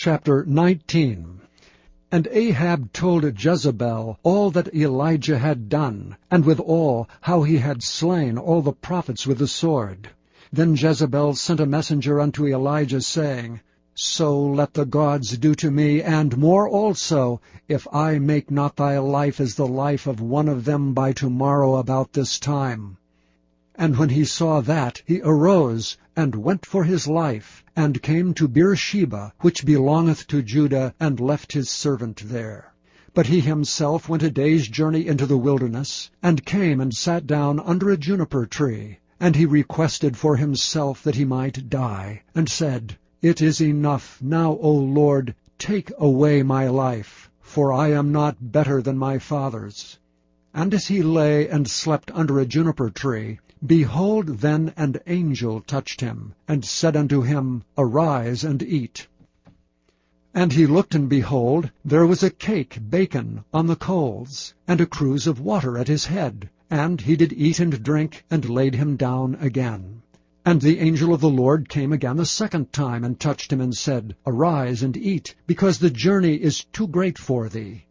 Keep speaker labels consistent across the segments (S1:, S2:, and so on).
S1: Chapter 19. And Ahab told Jezebel all that Elijah had done, and withal how he had slain all the prophets with the sword. Then Jezebel sent a messenger unto Elijah, saying, So let the gods do to me, and more also, if I make not thy life as the life of one of them by tomorrow about this time. And when he saw that, he arose, and went for his life, and came to Beersheba, which belongeth to Judah, and left his servant there. But he himself went a day's journey into the wilderness, and came and sat down under a juniper tree. And he requested for himself that he might die, and said, It is enough, now, O Lord, take away my life, for I am not better than my fathers. And as he lay and slept under a juniper tree, behold, then an angel touched him, and said unto him, Arise and eat. And he looked, and behold, there was a cake baken on the coals, and a cruse of water at his head. And he did eat and drink, and laid him down again. And the angel of the Lord came again the second time, and touched him, and said, Arise and eat, because the journey is too great for thee.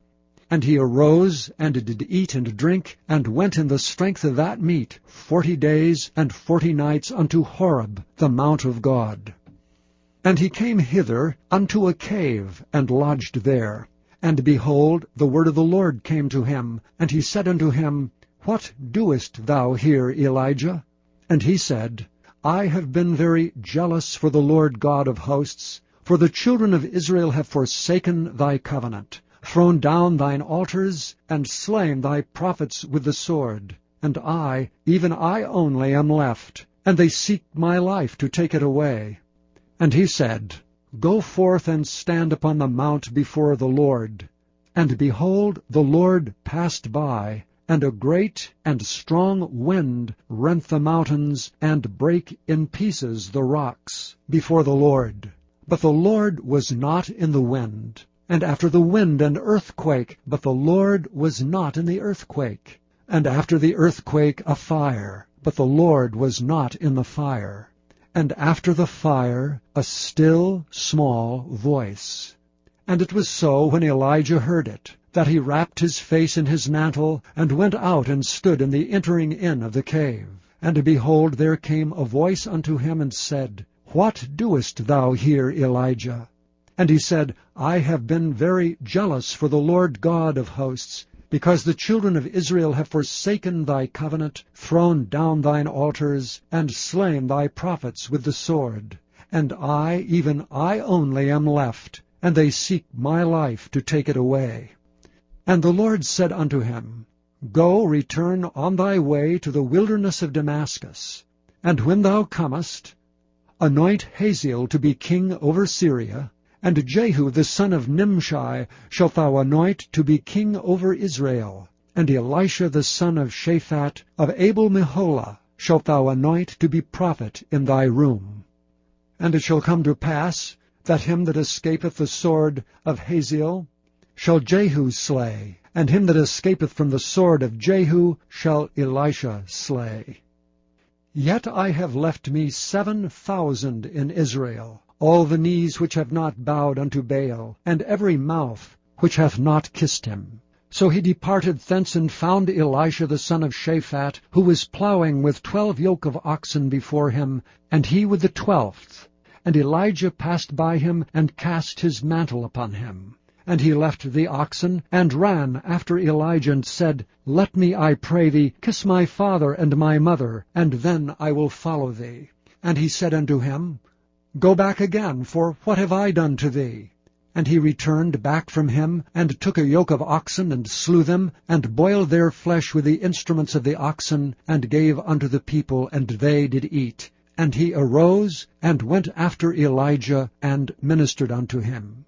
S1: And he arose, and did eat and drink, and went in the strength of that meat 40 days and 40 nights unto Horeb, the mount of God. And he came hither unto a cave, and lodged there. And behold, the word of the Lord came to him, and he said unto him, What doest thou here, Elijah? And he said, I have been very jealous for the Lord God of hosts, for the children of Israel have forsaken thy covenant, thrown down thine altars, and slain thy prophets with the sword. And I, even I only, am left, and they seek my life to take it away. And he said, Go forth and stand upon the mount before the Lord. And behold, the Lord passed by, and a great and strong wind rent the mountains, and brake in pieces the rocks before the Lord. But the Lord was not in the wind. And after the wind an earthquake, but the Lord was not in the earthquake. And after the earthquake a fire, but the Lord was not in the fire. And after the fire a still small voice. And it was so, when Elijah heard it, that he wrapped his face in his mantle, and went out and stood in the entering in of the cave. And behold, there came a voice unto him, and said, What doest thou here, Elijah? And he said, I have been very jealous for the Lord God of hosts, because the children of Israel have forsaken thy covenant, thrown down thine altars, and slain thy prophets with the sword. And I, even I only, am left, and they seek my life to take it away. And the Lord said unto him, Go, return on thy way to the wilderness of Damascus. And when thou comest, anoint Hazael to be king over Syria, and Jehu the son of Nimshi shalt thou anoint to be king over Israel. And Elisha the son of Shaphat of Abel-Meholah shalt thou anoint to be prophet in thy room. And it shall come to pass, that him that escapeth the sword of Hazael shall Jehu slay, and him that escapeth from the sword of Jehu shall Elisha slay. Yet I have left me 7,000 in Israel, all the knees which have not bowed unto Baal, and every mouth which hath not kissed him. So he departed thence, and found Elisha the son of Shaphat, who was plowing with 12 yoke of oxen before him, and he with the 12th. And Elijah passed by him, and cast his mantle upon him. And he left the oxen, and ran after Elijah, and said, Let me, I pray thee, kiss my father and my mother, and then I will follow thee. And he said unto him, Go back again, for what have I done to thee? And he returned back from him, and took a yoke of oxen, and slew them, and boiled their flesh with the instruments of the oxen, and gave unto the people, and they did eat. And he arose, and went after Elijah, and ministered unto him.